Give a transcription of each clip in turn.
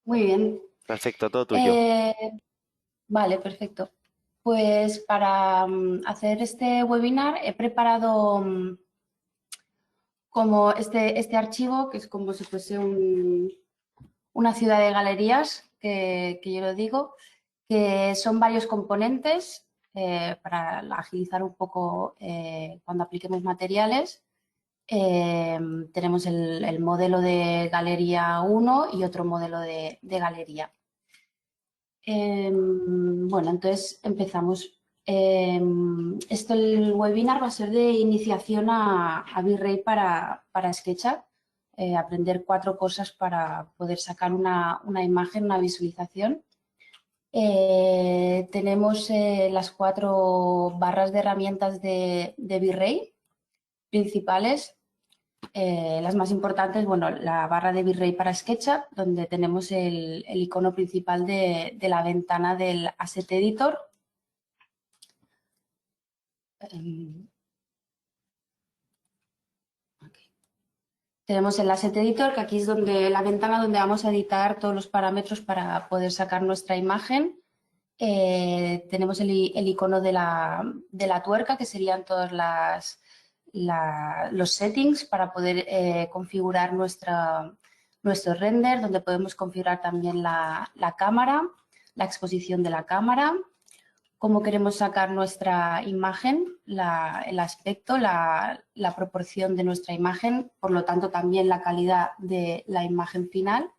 Muy bien. Perfecto, todo tuyo. Eh, vale, perfecto. Pues para hacer este webinar he preparado como este archivo, que es como si fuese una ciudad de galerías, que yo lo digo, que son varios componentes para agilizar un poco cuando apliquemos materiales. Eh, Tenemos el modelo de galería uno y otro modelo de galería. Bueno, entonces empezamos. El webinar va a ser de iniciación a V-Ray para SketchUp, aprender 4 cosas para poder sacar una imagen, una visualización. Tenemos las 4 barras de herramientas de V-Ray principales. Las más importantes, bueno, la barra de V-Ray para SketchUp, donde tenemos el icono principal de la ventana del Asset Editor. Okay. Tenemos el Asset Editor, que aquí es donde la ventana donde vamos a editar todos los parámetros para poder sacar nuestra imagen. Tenemos el icono de la tuerca, que serían todos los settings para poder configurar nuestro render, donde podemos configurar también la cámara, la exposición de la cámara, cómo queremos sacar nuestra imagen, el aspecto, la proporción de nuestra imagen, por lo tanto también la calidad de la imagen final.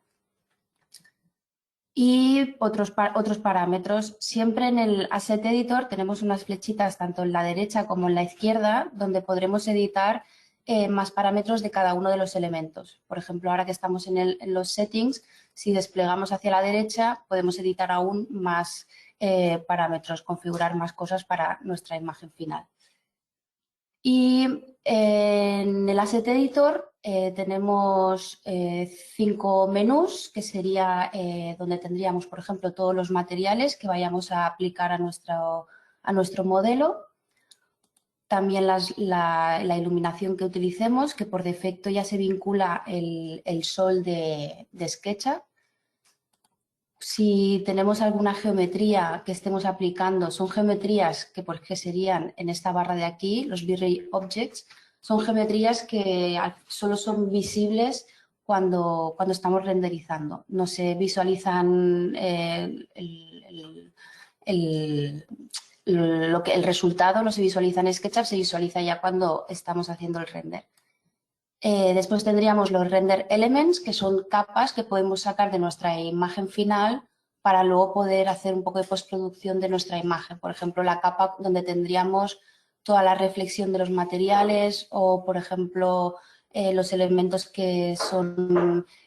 Y otros parámetros. Siempre en el Asset Editor tenemos unas flechitas tanto en la derecha como en la izquierda donde podremos editar más parámetros de cada uno de los elementos. Por ejemplo, ahora que estamos en los settings, si desplegamos hacia la derecha podemos editar aún más parámetros, configurar más cosas para nuestra imagen final. Y en el Asset Editor tenemos 5 menús, que sería donde tendríamos, por ejemplo, todos los materiales que vayamos a aplicar a nuestro modelo. También la iluminación que utilicemos, que por defecto ya se vincula el sol de SketchUp. Si tenemos alguna geometría que estemos aplicando, son geometrías que serían en esta barra de aquí, los V-Ray Objects, son geometrías que solo son visibles cuando estamos renderizando. No se visualizan el resultado, no se visualiza en SketchUp, se visualiza ya cuando estamos haciendo el render. Después tendríamos los render elements, que son capas que podemos sacar de nuestra imagen final para luego poder hacer un poco de postproducción de nuestra imagen. Por ejemplo, la capa donde tendríamos toda la reflexión de los materiales o, por ejemplo, los elementos que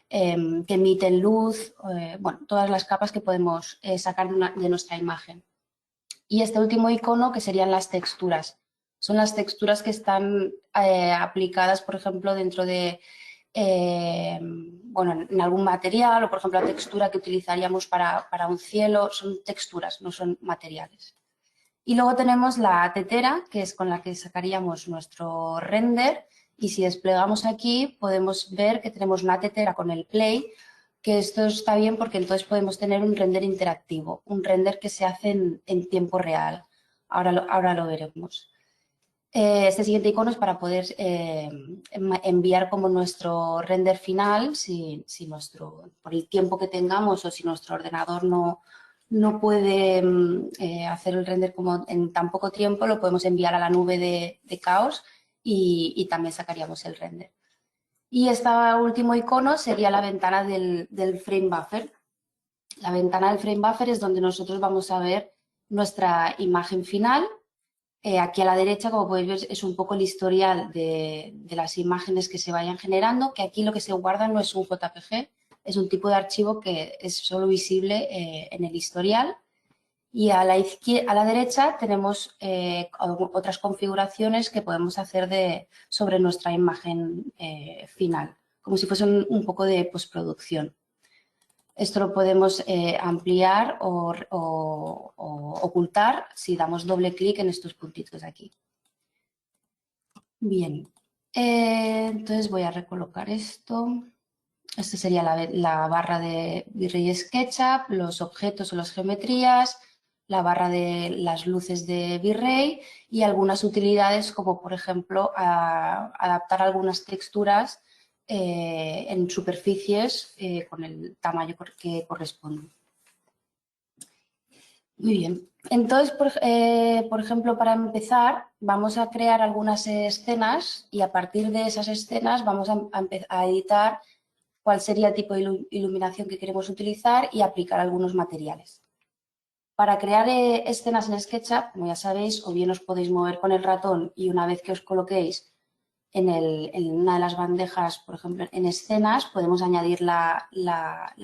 que emiten luz, bueno, todas las capas que podemos sacar de nuestra imagen. Y este último icono, que serían las texturas. Son las texturas que están aplicadas, por ejemplo, dentro de, bueno, en algún material o, por ejemplo, la textura que utilizaríamos para un cielo. Son texturas, no son materiales. Y luego tenemos la tetera, que es con la que sacaríamos nuestro render. Y si desplegamos aquí, podemos ver que tenemos una tetera con el play, que esto está bien porque entonces podemos tener un render interactivo, un render que se hace en tiempo real. Ahora lo veremos. Este siguiente icono es para poder enviar como nuestro render final, por el tiempo que tengamos o si nuestro ordenador no puede hacer el render como en tan poco tiempo, lo podemos enviar a la nube de Chaos y también sacaríamos el render. Y este último icono sería la ventana del frame buffer. La ventana del frame buffer es donde nosotros vamos a ver nuestra imagen final. Aquí a la derecha, como podéis ver, es un poco el historial de las imágenes que se vayan generando, que aquí lo que se guarda no es un JPG, es un tipo de archivo que es solo visible en el historial. Y a la derecha tenemos otras configuraciones que podemos hacer sobre nuestra imagen final, como si fuese un poco de postproducción. Esto lo podemos ampliar o ocultar si damos doble clic en estos puntitos de aquí. Bien, entonces voy a recolocar esto. Esta sería la barra de V-Ray SketchUp, los objetos o las geometrías, la barra de las luces de V-Ray y algunas utilidades como, por ejemplo, adaptar algunas texturas en superficies con el tamaño que corresponde. Muy bien. Entonces, por ejemplo, para empezar, vamos a crear algunas escenas y a partir de esas escenas vamos a editar cuál sería el tipo de iluminación que queremos utilizar y aplicar algunos materiales. Para crear escenas en SketchUp, como ya sabéis, o bien os podéis mover con el ratón y una vez que os coloquéis en una de las bandejas, por ejemplo, en escenas, podemos añadir la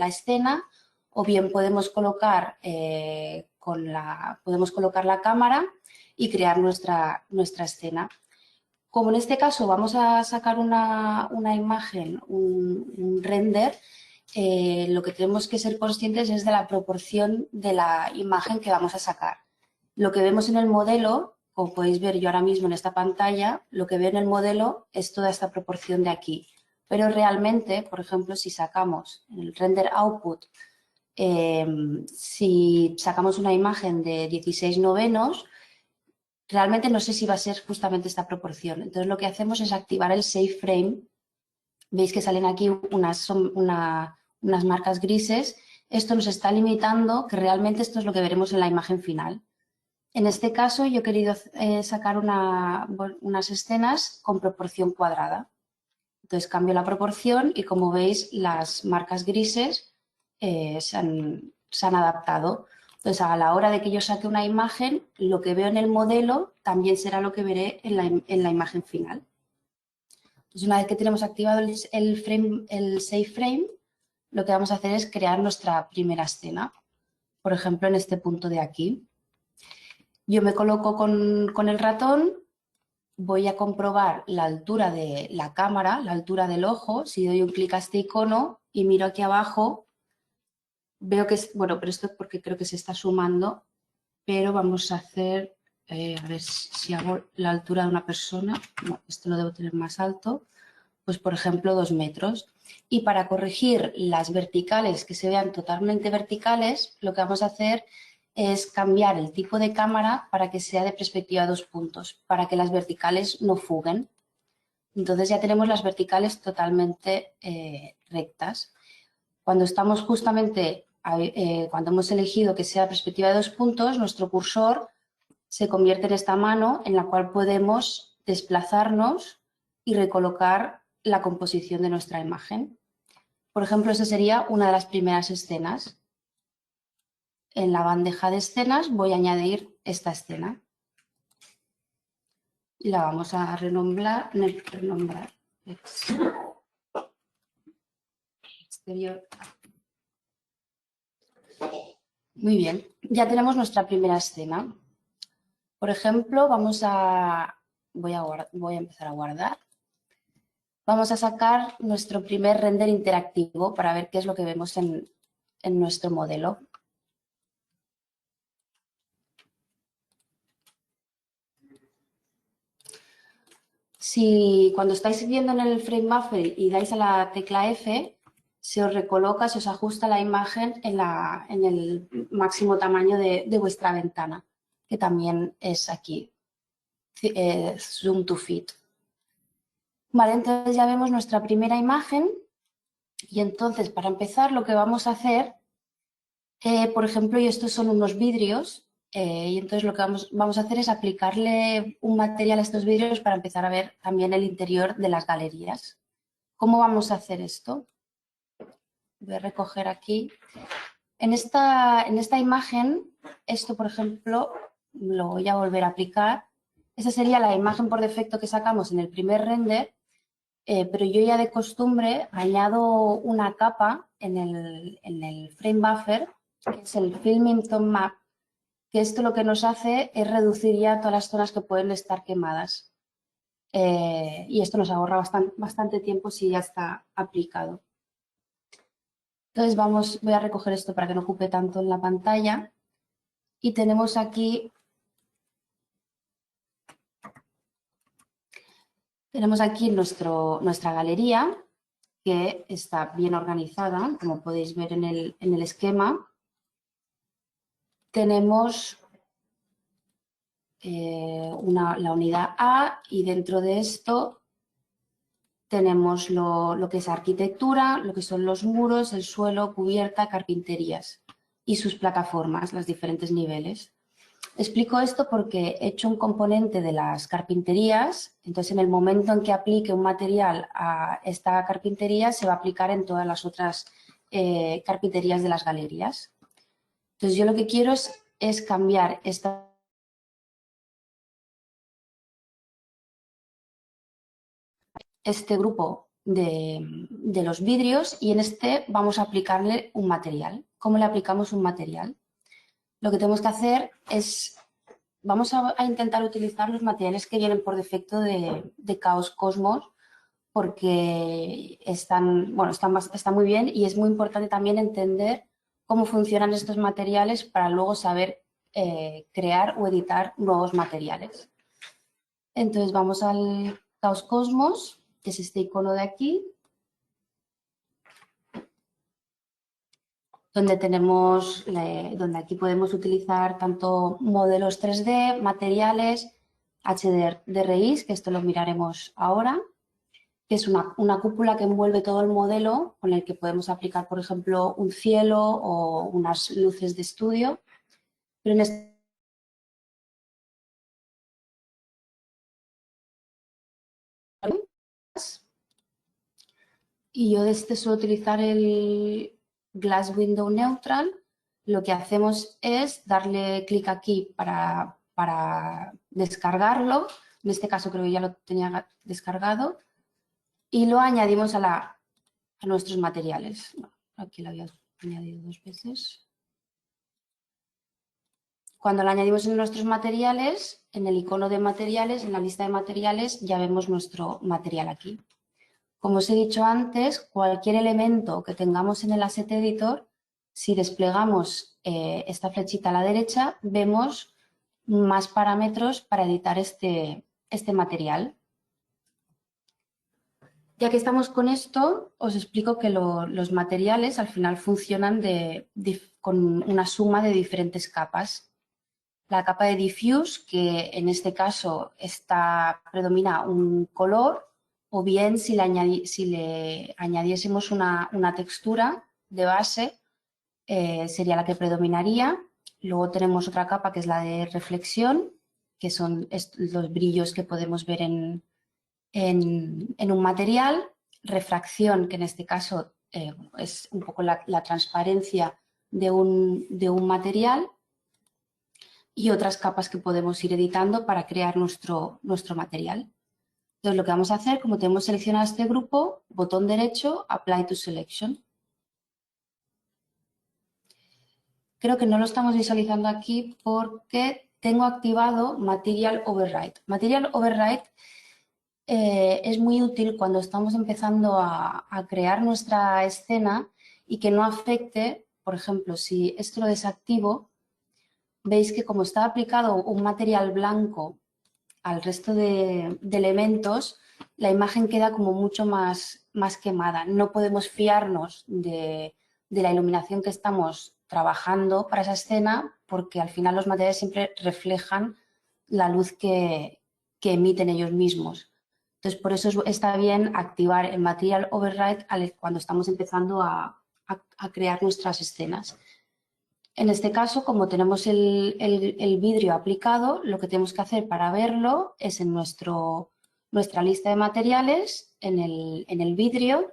escena o bien podemos colocar, podemos colocar la cámara y crear nuestra escena. Como en este caso vamos a sacar una imagen, un render, lo que tenemos que ser conscientes es de la proporción de la imagen que vamos a sacar. Lo que vemos en el modelo, como podéis ver yo ahora mismo en esta pantalla, lo que veo en el modelo es toda esta proporción de aquí. Pero realmente, por ejemplo, si sacamos en el render output, si sacamos una imagen de 16/9, realmente no sé si va a ser justamente esta proporción. Entonces lo que hacemos es activar el Save Frame. Veis que salen aquí unas marcas grises. Esto nos está limitando que realmente esto es lo que veremos en la imagen final. En este caso yo he querido sacar unas escenas con proporción cuadrada. Entonces cambio la proporción y como veis las marcas grises se han adaptado. Entonces a la hora de que yo saque una imagen, lo que veo en el modelo también será lo que veré en la imagen final. Entonces una vez que tenemos activado el Save Frame, lo que vamos a hacer es crear nuestra primera escena. Por ejemplo, en este punto de aquí. Yo me coloco con el ratón, voy a comprobar la altura de la cámara, la altura del ojo. Si doy un clic a este icono y miro aquí abajo, veo que es, bueno, pero esto es porque creo que se está sumando, pero vamos a hacer, a ver si hago la altura de una persona, no, esto lo debo tener más alto, pues por ejemplo 2 metros. Y para corregir las verticales que se vean totalmente verticales, lo que vamos a hacer es cambiar el tipo de cámara para que sea de perspectiva 2 puntos, para que las verticales no fuguen. Entonces ya tenemos las verticales totalmente rectas. Cuando estamos justamente, cuando hemos elegido que sea perspectiva de 2 puntos, nuestro cursor se convierte en esta mano en la cual podemos desplazarnos y recolocar la composición de nuestra imagen. Por ejemplo, esta sería una de las primeras escenas. En la bandeja de escenas voy a añadir esta escena. Y la vamos a renombrar exterior. Muy bien, ya tenemos nuestra primera escena. Por ejemplo, voy a empezar a guardar. Vamos a sacar nuestro primer render interactivo para ver qué es lo que vemos en nuestro modelo. Si cuando estáis viendo en el frame buffer y dais a la tecla F, se os recoloca, se os ajusta la imagen en el máximo tamaño de vuestra ventana, que también es aquí, Zoom to Fit. Vale, entonces ya vemos nuestra primera imagen y entonces para empezar lo que vamos a hacer, por ejemplo, y estos son unos vidrios, y entonces lo que vamos a hacer es aplicarle un material a estos vidrios para empezar a ver también el interior de las galerías. ¿Cómo vamos a hacer esto? Voy a recoger aquí. En esta imagen, esto por ejemplo, lo voy a volver a aplicar. Esa sería la imagen por defecto que sacamos en el primer render, pero yo ya de costumbre añado una capa en el frame buffer, que es el Filming Tone Map, que esto lo que nos hace es reducir ya todas las zonas que pueden estar quemadas. Y esto nos ahorra bastante tiempo si ya está aplicado. Entonces voy a recoger esto para que no ocupe tanto en la pantalla. Y tenemos aquí nuestra galería. que está bien organizada, como podéis ver en el esquema. Tenemos la unidad A y dentro de esto tenemos lo que es arquitectura, lo que son los muros, el suelo, cubierta, carpinterías y sus plataformas, los diferentes niveles. Explico esto porque he hecho un componente de las carpinterías, entonces en el momento en que aplique un material a esta carpintería se va a aplicar en todas las otras carpinterías de las galerías. Entonces yo lo que quiero es cambiar este grupo de los vidrios y en este vamos a aplicarle un material. ¿Cómo le aplicamos un material? Lo que tenemos que hacer es, vamos a intentar utilizar los materiales que vienen por defecto de Chaos Cosmos porque están muy bien y es muy importante también entender cómo funcionan estos materiales para luego saber crear o editar nuevos materiales. Entonces vamos al Chaos Cosmos, que es este icono de aquí, donde aquí podemos utilizar tanto modelos 3D, materiales, HDRIs, que esto lo miraremos ahora, que es una cúpula que envuelve todo el modelo con el que podemos aplicar, por ejemplo, un cielo o unas luces de estudio. Pero en y yo suelo utilizar el Glass Window Neutral. Lo que hacemos es darle clic aquí para descargarlo. En este caso creo que ya lo tenía descargado. Y lo añadimos a nuestros materiales. Bueno, aquí lo había añadido 2 veces. Cuando lo añadimos en nuestros materiales, en el icono de materiales, en la lista de materiales, ya vemos nuestro material aquí. Como os he dicho antes, cualquier elemento que tengamos en el Asset Editor, si desplegamos esta flechita a la derecha, vemos más parámetros para editar este material. Ya que estamos con esto, os explico que los materiales al final funcionan con una suma de diferentes capas. La capa de diffuse, que en este caso predomina un color, o bien si le añadiésemos una textura de base, sería la que predominaría. Luego tenemos otra capa que es la de reflexión, que son los brillos que podemos ver en un material. Refracción, que en este caso es un poco la transparencia de un material. Y otras capas que podemos ir editando para crear nuestro material. Entonces lo que vamos a hacer, como tenemos seleccionado este grupo, botón derecho, Apply to Selection. Creo que no lo estamos visualizando aquí porque tengo activado Material Override. Material Override es muy útil cuando estamos empezando a crear nuestra escena y que no afecte, por ejemplo, si esto lo desactivo, veis que como está aplicado un material blanco al resto de elementos, la imagen queda como mucho más quemada. No podemos fiarnos de la iluminación que estamos trabajando para esa escena porque al final los materiales siempre reflejan la luz que emiten ellos mismos. Entonces, por eso está bien activar el Material Override cuando estamos empezando a crear nuestras escenas. En este caso, como tenemos el vidrio aplicado, lo que tenemos que hacer para verlo es en nuestra lista de materiales, en el vidrio,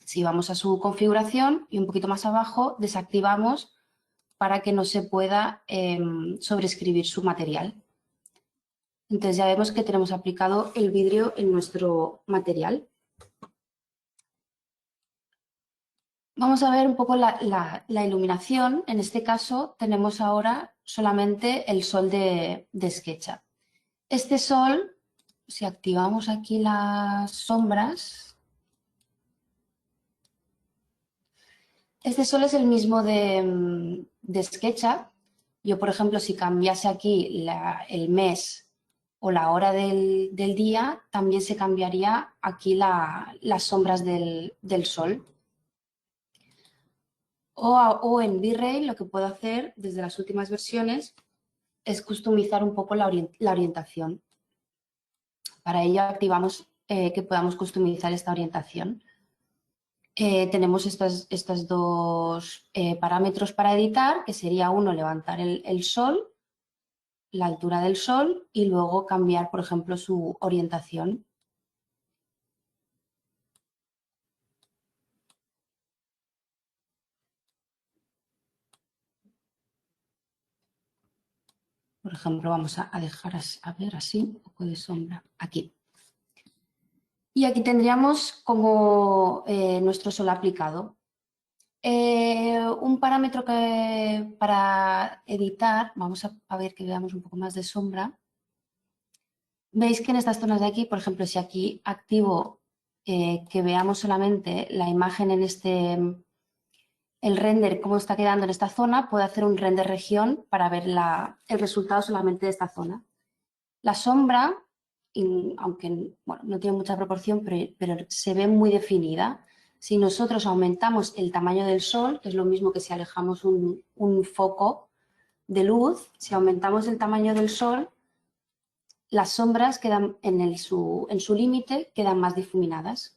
si vamos a su configuración y un poquito más abajo, desactivamos para que no se pueda sobreescribir su material. Entonces ya vemos que tenemos aplicado el vidrio en nuestro material. Vamos a ver un poco la iluminación. En este caso tenemos ahora solamente el sol de SketchUp. Este sol, si activamos aquí las sombras, este sol es el mismo de SketchUp. Yo, por ejemplo, si cambiase aquí el mes o la hora del día, también se cambiaría aquí las sombras del sol. O en V-Ray lo que puedo hacer desde las últimas versiones es customizar un poco la orientación. Para ello activamos que podamos customizar esta orientación. Tenemos estos dos parámetros para editar, que sería uno, levantar el sol, la altura del sol, y luego cambiar, por ejemplo, su orientación. Por ejemplo, vamos a dejar a ver así, un poco de sombra aquí. Y aquí tendríamos como nuestro sol aplicado. Un parámetro que para editar, vamos a ver que veamos un poco más de sombra. Veis que en estas zonas de aquí, por ejemplo, si aquí activo que veamos solamente la imagen en el render, cómo está quedando en esta zona, puedo hacer un render región para ver el resultado solamente de esta zona. La sombra, aunque bueno, no tiene mucha proporción, pero se ve muy definida. Si nosotros aumentamos el tamaño del sol, que es lo mismo que si alejamos un foco de luz, si aumentamos el tamaño del sol, las sombras quedan en su límite, quedan más difuminadas.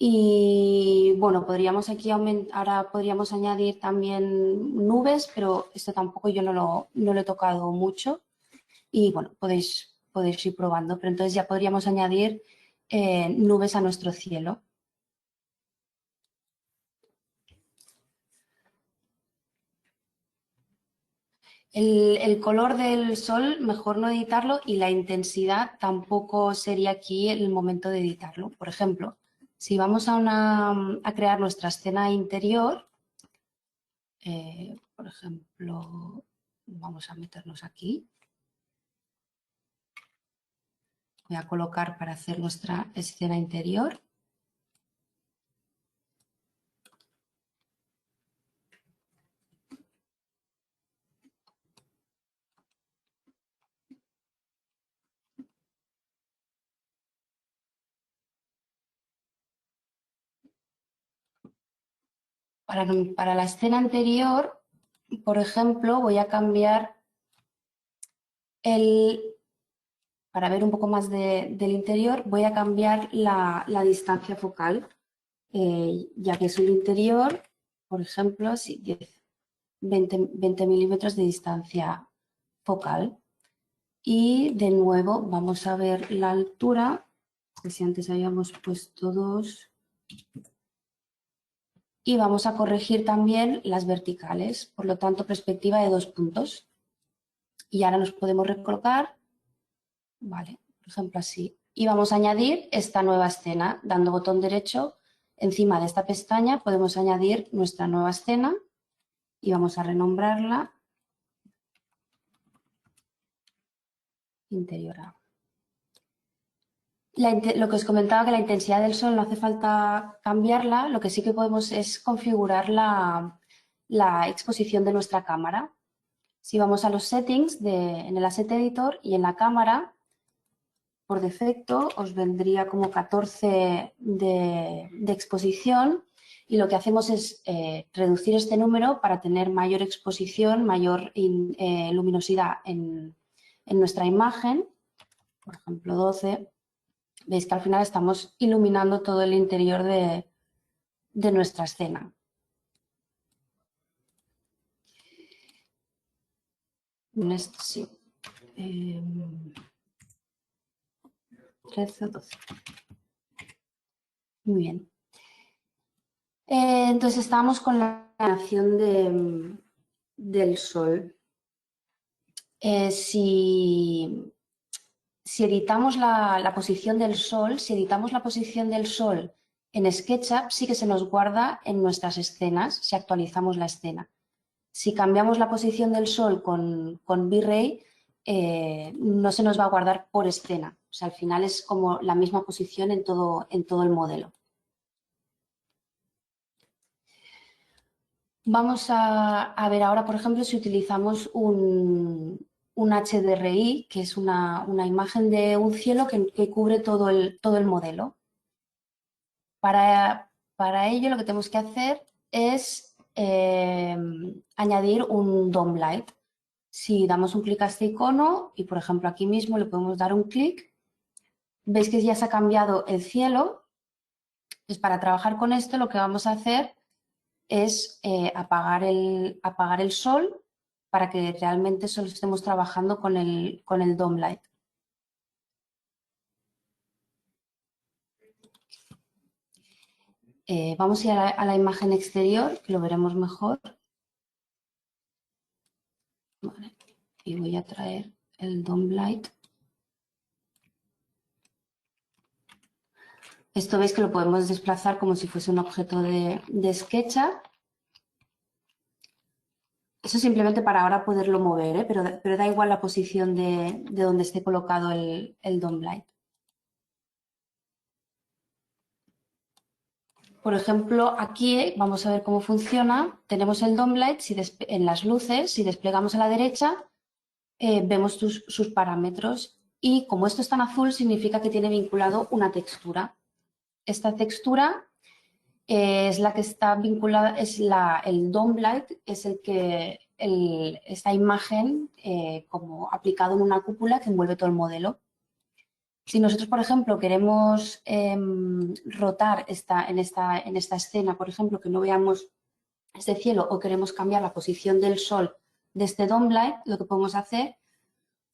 Y bueno, podríamos aquí ahora podríamos añadir también nubes, pero esto tampoco yo no lo he tocado mucho. Y bueno, podéis ir probando, pero entonces ya podríamos añadir nubes a nuestro cielo. El color del sol, mejor no editarlo, y la intensidad tampoco sería aquí el momento de editarlo. Por ejemplo, si vamos a crear nuestra escena interior, por ejemplo, vamos a meternos aquí. Voy a colocar para hacer nuestra escena interior. Para la escena anterior, por ejemplo, voy a cambiar para ver un poco más del interior, voy a cambiar la distancia focal, ya que es el interior, por ejemplo, 20 milímetros de distancia focal. Y de nuevo vamos a ver la altura, que si antes habíamos puesto 2. Y vamos a corregir también las verticales, por lo tanto, perspectiva de 2 puntos. Y ahora nos podemos recolocar, vale, por ejemplo así. Y vamos a añadir esta nueva escena, dando botón derecho encima de esta pestaña podemos añadir nuestra nueva escena y vamos a renombrarla interior A. Lo que os comentaba, que la intensidad del sol no hace falta cambiarla, lo que sí que podemos es configurar la exposición de nuestra cámara. Si vamos a los settings en el Asset Editor y en la cámara, por defecto os vendría como 14 de exposición, y lo que hacemos es reducir este número para tener mayor exposición, mayor luminosidad en nuestra imagen. Por ejemplo, 12. Veis que al final estamos iluminando todo el interior de nuestra escena. Sí. 13 o 12. Muy bien. Entonces estamos con la iluminación del sol. Si editamos la posición del sol, en SketchUp, sí que se nos guarda en nuestras escenas si actualizamos la escena. Si cambiamos la posición del sol con V-Ray, no se nos va a guardar por escena. O sea, al final es como la misma posición en todo el modelo. Vamos a ver ahora, por ejemplo, si utilizamos un un HDRI, que es una imagen de un cielo que cubre todo el modelo. Para ello lo que tenemos que hacer es añadir un DOM Light. Si damos un clic a este icono y, por ejemplo, aquí mismo le podemos dar un clic, veis que ya se ha cambiado el cielo. Pues para trabajar con esto lo que vamos a hacer es apagar el sol para que realmente solo estemos trabajando con el DOM Light. Vamos a ir a la imagen exterior, que lo veremos mejor. Vale. Y voy a traer el DOM Light. Esto veis que lo podemos desplazar como si fuese un objeto de SketchUp. Eso simplemente para ahora poderlo mover, ¿eh? pero da igual la posición de donde esté colocado el DOM Light. Por ejemplo, aquí vamos a ver cómo funciona. Tenemos el DOM Light en las luces. Si desplegamos a la derecha, vemos sus parámetros. Y como esto está en azul, significa que tiene vinculado una textura. Esta textura es la que está vinculada, el DOM Light, es esta imagen como aplicado en una cúpula que envuelve todo el modelo. Si nosotros, por ejemplo, queremos rotar en esta escena, por ejemplo, que no veamos este cielo o queremos cambiar la posición del sol de este DOM Light, lo que podemos hacer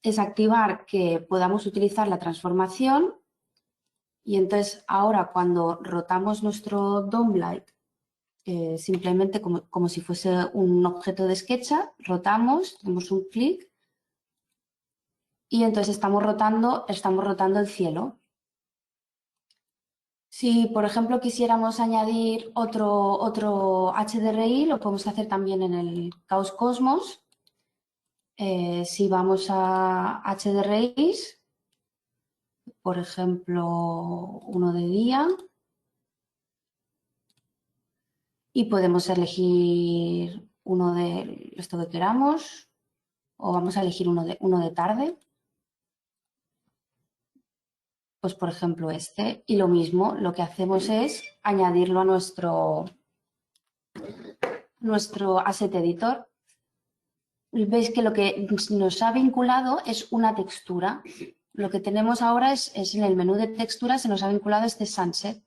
es activar que podamos utilizar la transformación y entonces ahora cuando rotamos nuestro DOM Light simplemente como si fuese un objeto de SketchUp, rotamos, damos un clic y entonces estamos rotando el cielo. Si, por ejemplo, quisiéramos añadir otro HDRI, lo podemos hacer también en el Chaos Cosmos. Si vamos a HDRIs, por ejemplo, uno de día, y podemos elegir uno de esto que queramos, o vamos a elegir uno de tarde. Pues por ejemplo este, y lo mismo, lo que hacemos es añadirlo a nuestro asset editor. Veis que lo que nos ha vinculado es una textura. Lo que tenemos ahora es en el menú de texturas se nos ha vinculado este sunset.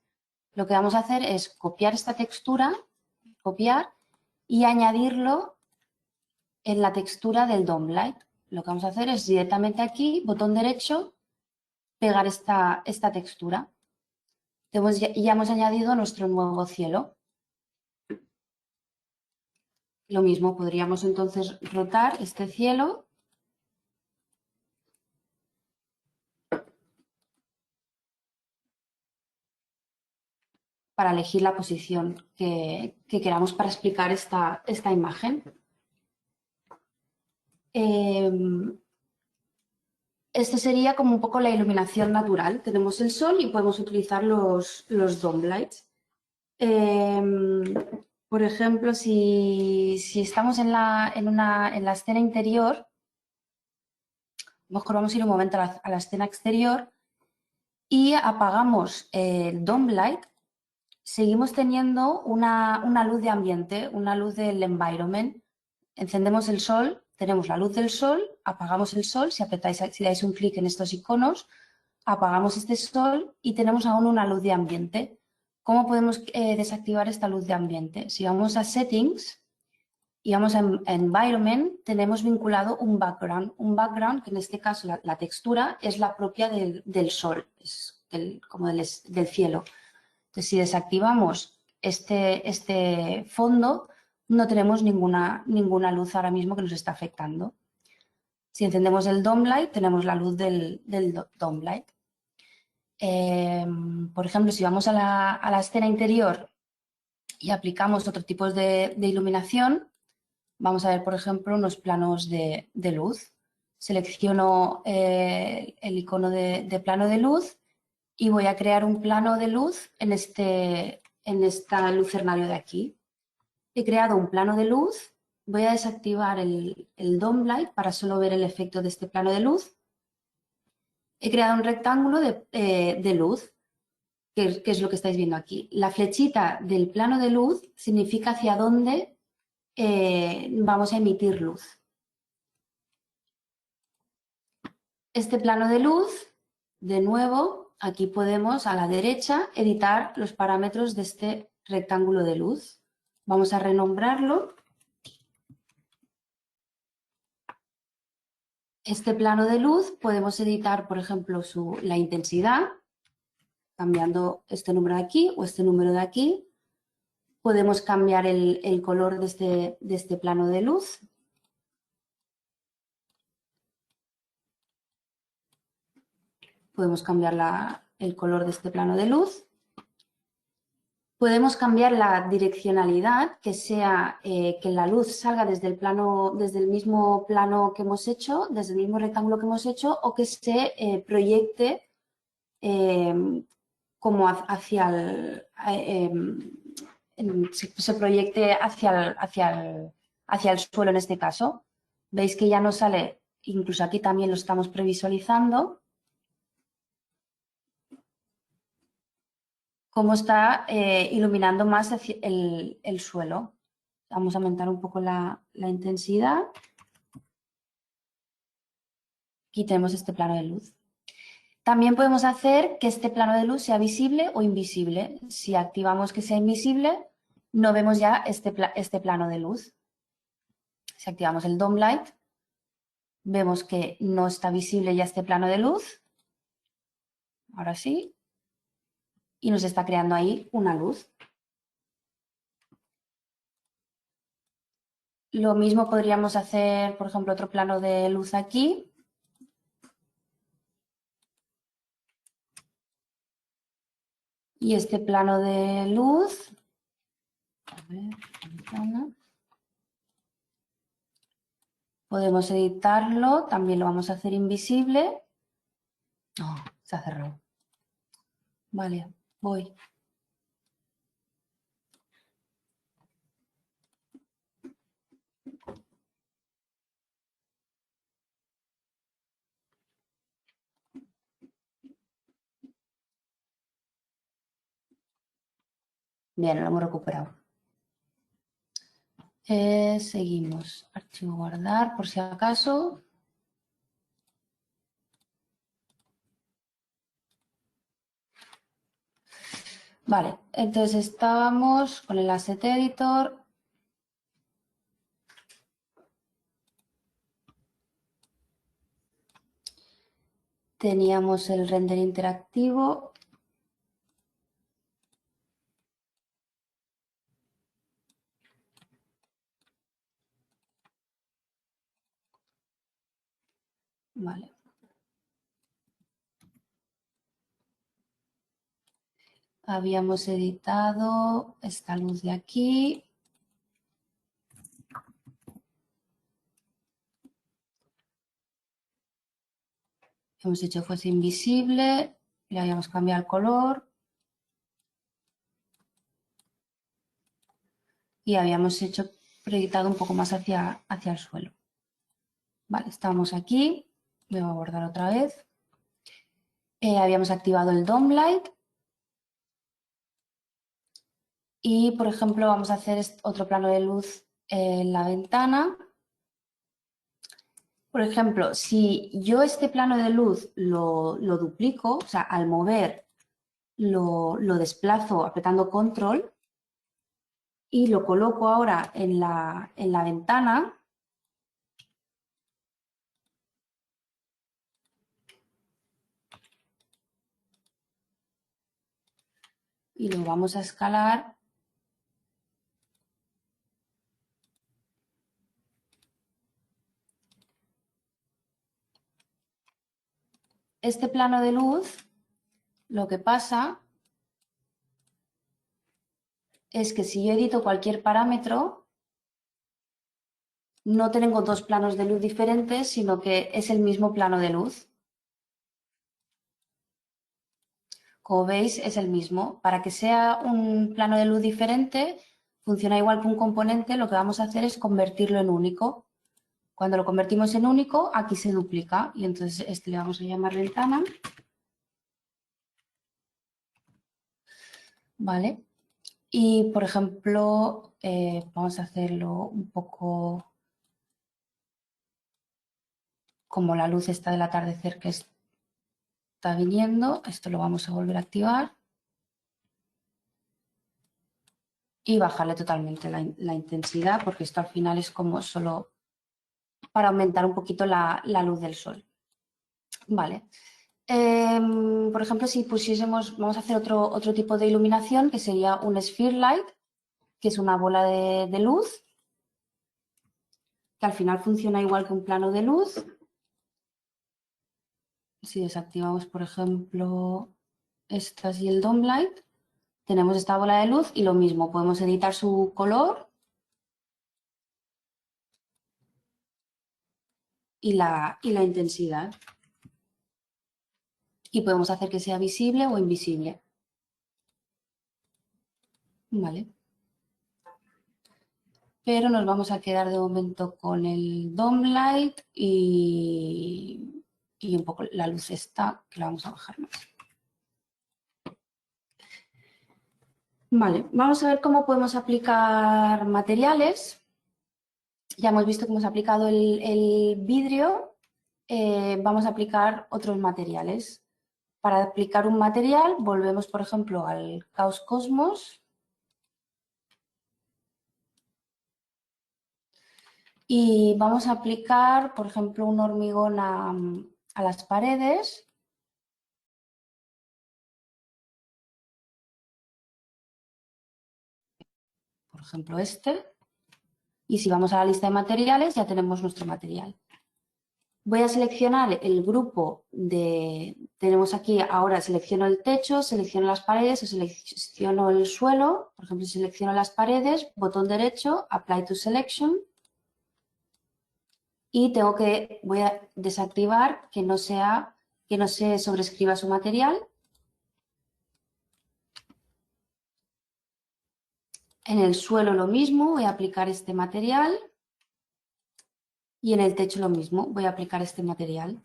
Lo que vamos a hacer es copiar esta textura, copiar y añadirlo en la textura del DOM Light. Lo que vamos a hacer es directamente aquí, botón derecho, pegar esta textura. Ya hemos añadido nuestro nuevo cielo. Lo mismo, podríamos entonces rotar este cielo para elegir la posición que queramos para explicar esta imagen. Esto sería como un poco la iluminación natural. Tenemos el sol y podemos utilizar los DOM Lights. Por ejemplo, si estamos en la escena interior, a lo mejor vamos a ir un momento a la escena exterior y apagamos el DOM Light, seguimos teniendo una luz de ambiente, una luz del environment. Encendemos el sol, tenemos la luz del sol, apagamos el sol, si dais un clic en estos iconos, apagamos este sol y tenemos aún una luz de ambiente. ¿Cómo podemos desactivar esta luz de ambiente? Si vamos a Settings y vamos a Environment, tenemos vinculado un background que en este caso la textura es la propia del sol, es como del cielo. Entonces, si desactivamos este fondo, no tenemos ninguna luz ahora mismo que nos está afectando. Si encendemos el DOM Light, tenemos la luz del DOM Light. Por ejemplo, si vamos a la escena interior y aplicamos otro tipo de iluminación, vamos a ver, por ejemplo, unos planos de luz. Selecciono el icono de plano de luz y voy a crear un plano de luz en esta lucernario de aquí. He creado un plano de luz, voy a desactivar el DOM Light para solo ver el efecto de este plano de luz. He creado un rectángulo de luz, que es lo que estáis viendo aquí. La flechita del plano de luz significa hacia dónde vamos a emitir luz. Este plano de luz, de nuevo, aquí podemos a la derecha editar los parámetros de este rectángulo de luz. Vamos a renombrarlo. Este plano de luz podemos editar, por ejemplo, la intensidad, cambiando este número de aquí o este número de aquí. Podemos cambiar el color de este plano de luz. Podemos cambiar el color de este plano de luz. Podemos cambiar la direccionalidad, que sea que la luz salga desde el mismo plano que hemos hecho, desde el mismo rectángulo que hemos hecho, o que se proyecte como hacia se proyecte hacia el suelo en este caso. Veis que ya nos sale, incluso aquí también lo estamos previsualizando, cómo está iluminando más el suelo. Vamos a aumentar un poco la intensidad. Aquí tenemos este plano de luz. También podemos hacer que este plano de luz sea visible o invisible. Si activamos que sea invisible, no vemos ya este plano de luz. Si activamos el DOM Light, vemos que no está visible ya este plano de luz. Ahora sí. Y nos está creando ahí una luz. Lo mismo podríamos hacer, por ejemplo, otro plano de luz aquí. Y este plano de luz, a ver, podemos editarlo, también lo vamos a hacer invisible. Oh, se ha cerrado. Vale, voy. Bien, lo hemos recuperado. Seguimos. Archivo guardar, por si acaso. Vale, entonces estábamos con el Asset Editor. Teníamos el render interactivo. Vale. Habíamos editado esta luz de aquí. Hemos hecho que fuese invisible. Le habíamos cambiado el color. Y habíamos hecho proyectado un poco más hacia el suelo. Vale, estamos aquí. Voy a guardar otra vez. Habíamos activado el DOM Light. Y, por ejemplo, vamos a hacer otro plano de luz en la ventana. Por ejemplo, si yo este plano de luz lo duplico, o sea, al mover lo desplazo apretando control y lo coloco ahora en la ventana, y lo vamos a escalar, este plano de luz, lo que pasa es que si yo edito cualquier parámetro, no tengo dos planos de luz diferentes, sino que es el mismo plano de luz. Como veis, es el mismo. Para que sea un plano de luz diferente, funciona igual que un componente, lo que vamos a hacer es convertirlo en único. Cuando lo convertimos en único, aquí se duplica y entonces este le vamos a llamar ventana. ¿Vale? Y, por ejemplo, vamos a hacerlo un poco como la luz está del atardecer que está viniendo. Esto lo vamos a volver a activar. Y bajarle totalmente la intensidad, porque esto al final es como solo para aumentar un poquito la luz del sol. Vale. Por ejemplo, si pusiésemos, vamos a hacer otro tipo de iluminación que sería un sphere light, que es una bola de luz, que al final funciona igual que un plano de luz. Si desactivamos, por ejemplo, estas y el dome light, tenemos esta bola de luz y lo mismo, podemos editar su color y la intensidad. Y podemos hacer que sea visible o invisible. Vale. Pero nos vamos a quedar de momento con el dome light y un poco la luz esta, que la vamos a bajar más. Vale, vamos a ver cómo podemos aplicar materiales. Ya hemos visto que hemos aplicado el vidrio, vamos a aplicar otros materiales. Para aplicar un material, volvemos, por ejemplo, al Caos Cosmos. Y vamos a aplicar, por ejemplo, un hormigón a las paredes. Por ejemplo, este. Y si vamos a la lista de materiales, ya tenemos nuestro material. Voy a seleccionar el grupo tenemos aquí, ahora selecciono el techo, selecciono las paredes o selecciono el suelo. Por ejemplo, selecciono las paredes, botón derecho, Apply to Selection. Y voy a desactivar que no se sobrescriba su material. En el suelo lo mismo, voy a aplicar este material. Y en el techo lo mismo, voy a aplicar este material.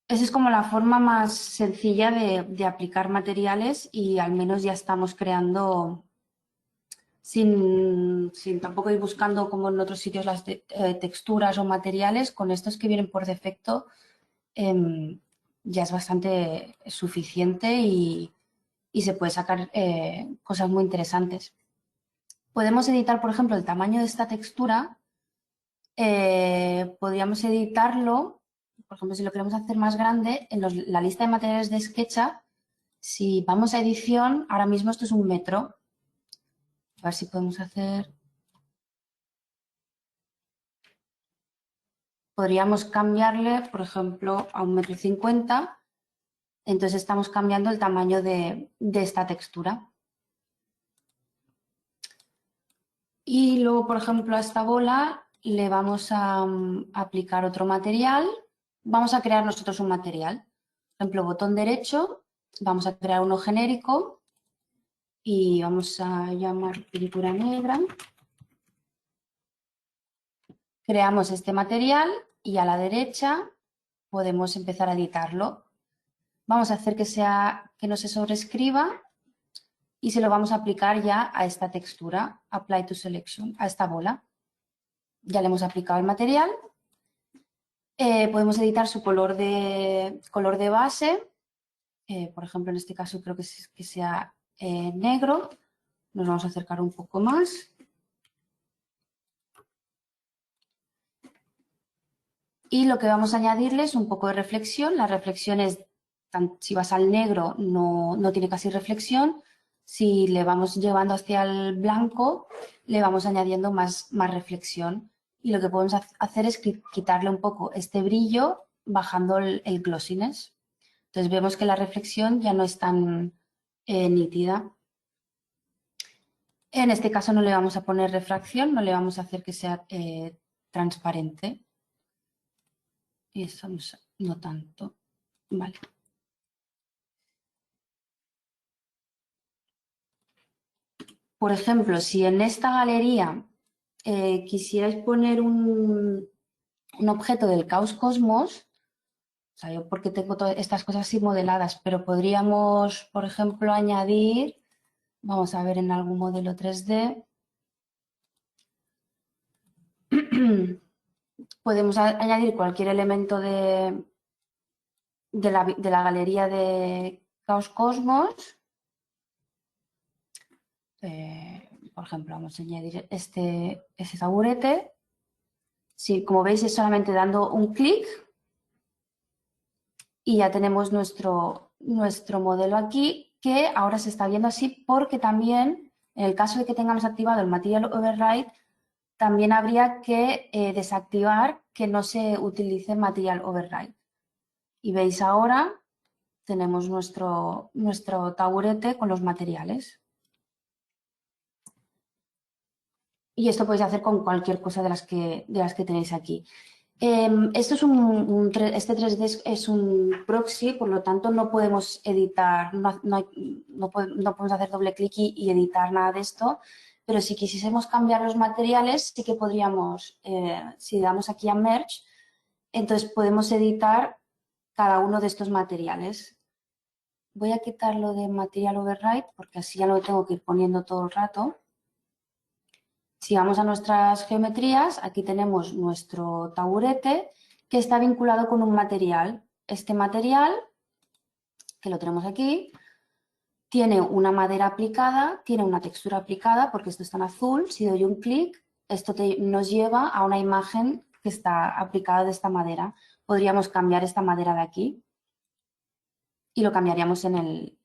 Esa es como la forma más sencilla de aplicar materiales y al menos ya estamos creando, sin tampoco ir buscando como en otros sitios las texturas o materiales, con estos que vienen por defecto ya es bastante suficiente y se puede sacar cosas muy interesantes. Podemos editar, por ejemplo, el tamaño de esta textura. Podríamos editarlo, por ejemplo, si lo queremos hacer más grande, en la lista de materiales de SketchUp, si vamos a edición, ahora mismo esto es 1 metro. A ver si podemos hacer... Podríamos cambiarle, por ejemplo, a 1,50 m. Entonces estamos cambiando el tamaño de esta textura. Y luego, por ejemplo, a esta bola le vamos a aplicar otro material. Vamos a crear nosotros un material. Por ejemplo, botón derecho, vamos a crear uno genérico y vamos a llamar pintura negra. Creamos este material y a la derecha podemos empezar a editarlo. Vamos a hacer que no se sobrescriba y se lo vamos a aplicar ya a esta textura, Apply to Selection, a esta bola. Ya le hemos aplicado el material. Podemos editar su color de base. Por ejemplo, en este caso creo que sea negro. Nos vamos a acercar un poco más. Y lo que vamos a añadirle es un poco de reflexión. La reflexión es, si vas al negro, no tiene casi reflexión. Si le vamos llevando hacia el blanco, le vamos añadiendo más reflexión. Y lo que podemos hacer es quitarle un poco este brillo bajando el glossiness. Entonces vemos que la reflexión ya no es tan nítida. En este caso no le vamos a poner refracción, no le vamos a hacer que sea transparente. Eso no tanto. Vale. por ejemplo, si en esta galería quisierais poner un objeto del Caos Cosmos, o sea, yo porque tengo todas estas cosas así modeladas, pero podríamos, por ejemplo, añadir, vamos a ver en algún modelo 3D, podemos añadir cualquier elemento de la galería de Caos Cosmos. Por ejemplo, vamos a añadir ese taburete. Sí, como veis es solamente dando un clic y ya tenemos nuestro modelo aquí, que ahora se está viendo así porque también, en el caso de que tengamos activado el Material Override, también habría que desactivar que no se utilice Material Override. Y veis ahora, tenemos nuestro taburete con los materiales. Y esto podéis hacer con cualquier cosa de las que tenéis aquí. Esto es este 3D es un proxy, por lo tanto no podemos editar, no podemos hacer doble clic y editar nada de esto, pero si quisiésemos cambiar los materiales, sí que podríamos, si damos aquí a Merge, entonces podemos editar cada uno de estos materiales. Voy a quitarlo de Material Override porque así ya lo tengo que ir poniendo todo el rato. Si vamos a nuestras geometrías, aquí tenemos nuestro taburete que está vinculado con un material. Este material, que lo tenemos aquí, tiene una madera aplicada, tiene una textura aplicada, porque esto está en azul. Si doy un clic, esto nos lleva a una imagen que está aplicada de esta madera. Podríamos cambiar esta madera de aquí y lo cambiaríamos en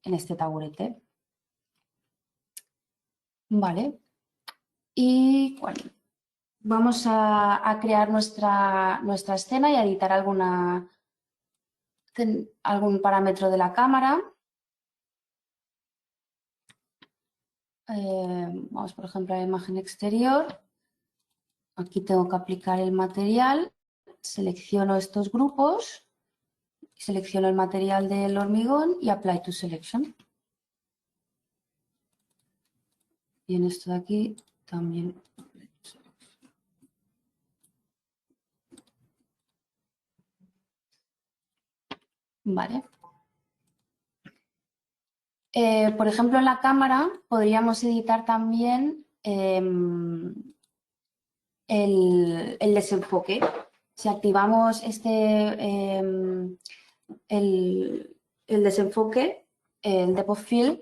este taburete. Vale. Y bueno, vamos a crear nuestra escena y a editar algún parámetro de la cámara. Vamos, por ejemplo, a la imagen exterior. Aquí tengo que aplicar el material. Selecciono estos grupos. Selecciono el material del hormigón y Apply to Selection. Y en esto de aquí también. Vale. Por ejemplo, en la cámara podríamos editar también el desenfoque. Si activamos el desenfoque, el Depth of Field,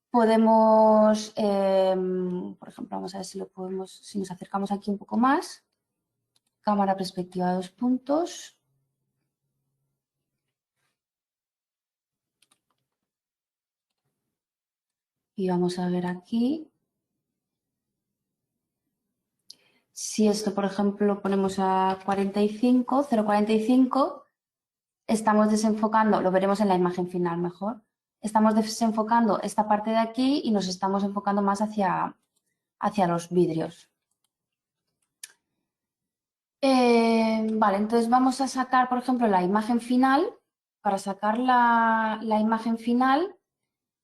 podemos, por ejemplo, vamos a ver si lo podemos, si nos acercamos aquí un poco más, cámara perspectiva de 2 puntos. Y vamos a ver aquí. Si esto, por ejemplo, lo ponemos a 45, 0,45, estamos desenfocando, lo veremos en la imagen final mejor, estamos desenfocando esta parte de aquí y nos estamos enfocando más hacia los vidrios. Vale, entonces vamos a sacar, por ejemplo, la imagen final. Para sacar la imagen final,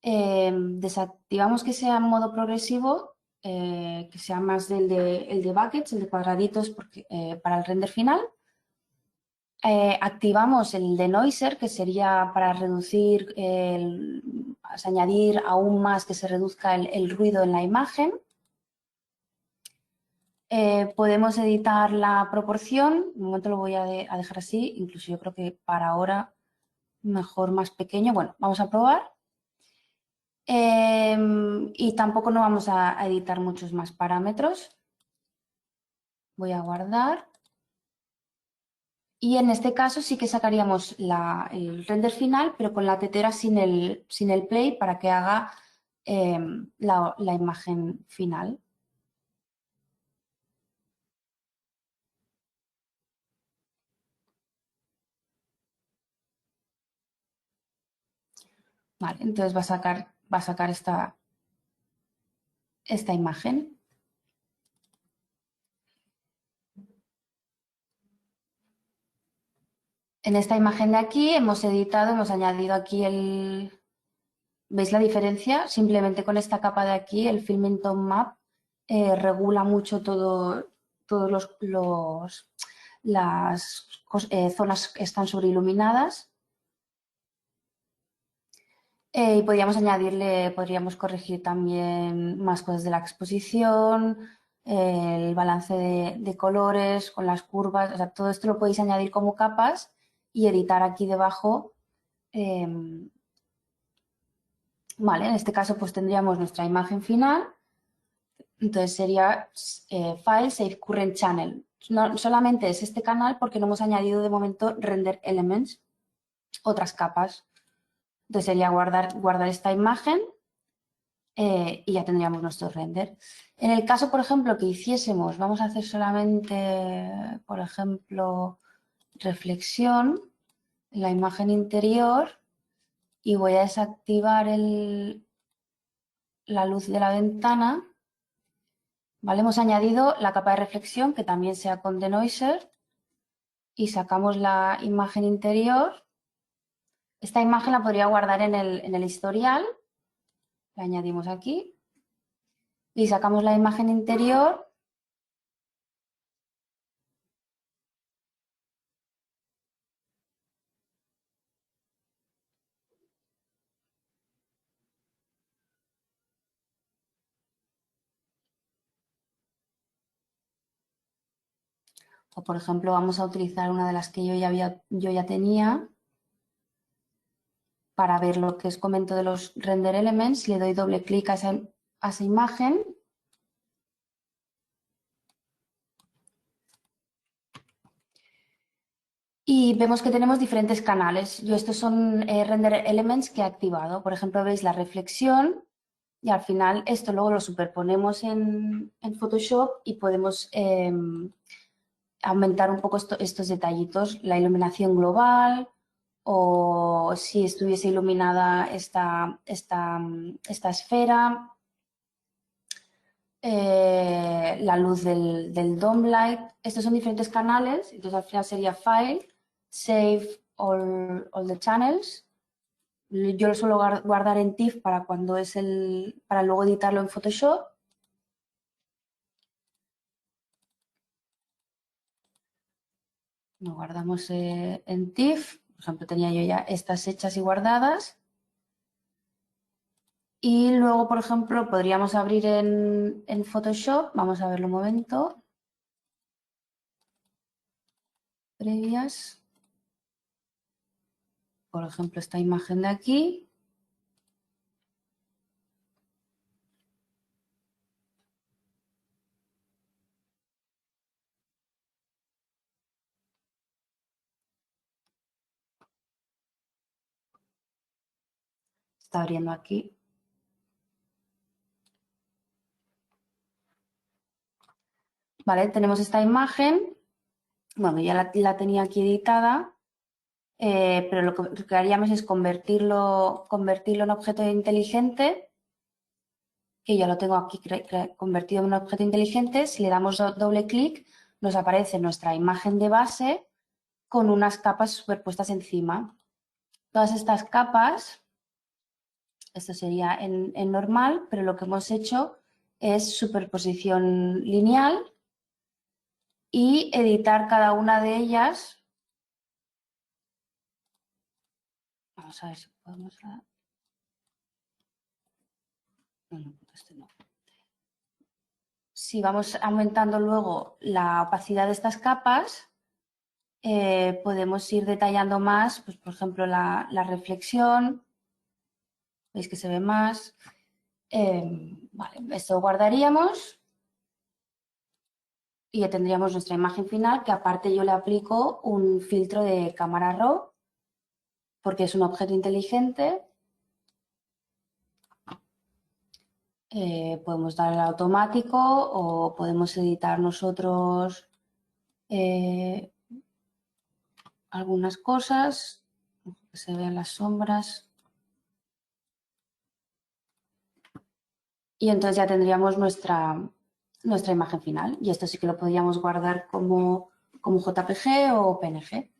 desactivamos que sea en modo progresivo, que sea más el de buckets, el de cuadraditos para el render final. Activamos el denoiser, que sería para reducir, añadir aún más que se reduzca el ruido en la imagen. Podemos editar la proporción, de momento lo voy a dejar así, incluso yo creo que para ahora mejor más pequeño. Bueno, vamos a probar. Y tampoco no vamos a editar muchos más parámetros. Voy a guardar. Y en este caso sí que sacaríamos el render final, pero con la tetera sin el play para que haga la imagen final. Vale, entonces va a sacar esta imagen. En esta imagen de aquí hemos editado, hemos añadido aquí ¿Veis la diferencia? Simplemente con esta capa de aquí, el Filming Tone Map regula mucho todas las zonas que están sobreiluminadas. Y podríamos corregir también más cosas de la exposición, el balance de colores con las curvas, o sea, todo esto lo podéis añadir como capas y editar aquí debajo. Vale, en este caso pues tendríamos nuestra imagen final, entonces sería File, Save Current Channel. No, solamente es este canal porque no hemos añadido de momento Render Elements, otras capas. Entonces sería guardar esta imagen y ya tendríamos nuestro render. En el caso, por ejemplo, que hiciésemos, vamos a hacer solamente, por ejemplo, reflexión en la imagen interior y voy a desactivar la luz de la ventana. ¿Vale? Hemos añadido la capa de reflexión que también sea con denoiser y sacamos la imagen interior. Esta imagen la podría guardar en el historial. La añadimos aquí y sacamos la imagen interior. O, por ejemplo, vamos a utilizar una de las que yo ya tenía para ver lo que os comento de los render elements. Le doy doble clic a esa imagen. Y vemos que tenemos diferentes canales. Yo estos son render elements que he activado. Por ejemplo, veis la reflexión y al final esto luego lo superponemos en Photoshop y podemos aumentar un poco estos detallitos, la iluminación global o si estuviese iluminada esta esfera, la luz del dome light. Estos son diferentes canales, entonces al final sería File, Save all the channels. Yo lo suelo guardar en TIFF para cuando es para luego editarlo en Photoshop. Lo guardamos en TIFF. Por ejemplo, tenía yo ya estas hechas y guardadas. Y luego, por ejemplo, podríamos abrir en Photoshop. Vamos a verlo un momento. Previas. Por ejemplo, esta imagen de aquí. Está abriendo aquí. Vale, tenemos esta imagen. Bueno, ya la tenía aquí editada, pero lo que haríamos es convertirlo en objeto inteligente, que ya lo tengo aquí convertido en un objeto inteligente. Si le damos doble clic, nos aparece nuestra imagen de base con unas capas superpuestas encima. Todas estas capas, esto sería en normal, pero lo que hemos hecho es superposición lineal y editar cada una de ellas. Vamos a ver si podemos... No, este no. Si vamos aumentando luego la opacidad de estas capas, podemos ir detallando más, pues, por ejemplo, la reflexión. Veis que se ve más. Vale, esto guardaríamos y ya tendríamos nuestra imagen final, que aparte yo le aplico un filtro de cámara RAW porque es un objeto inteligente. Podemos darle al automático o podemos editar nosotros algunas cosas, que se vean las sombras. Y entonces ya tendríamos nuestra imagen final. Y esto sí que lo podríamos guardar como JPG o PNG.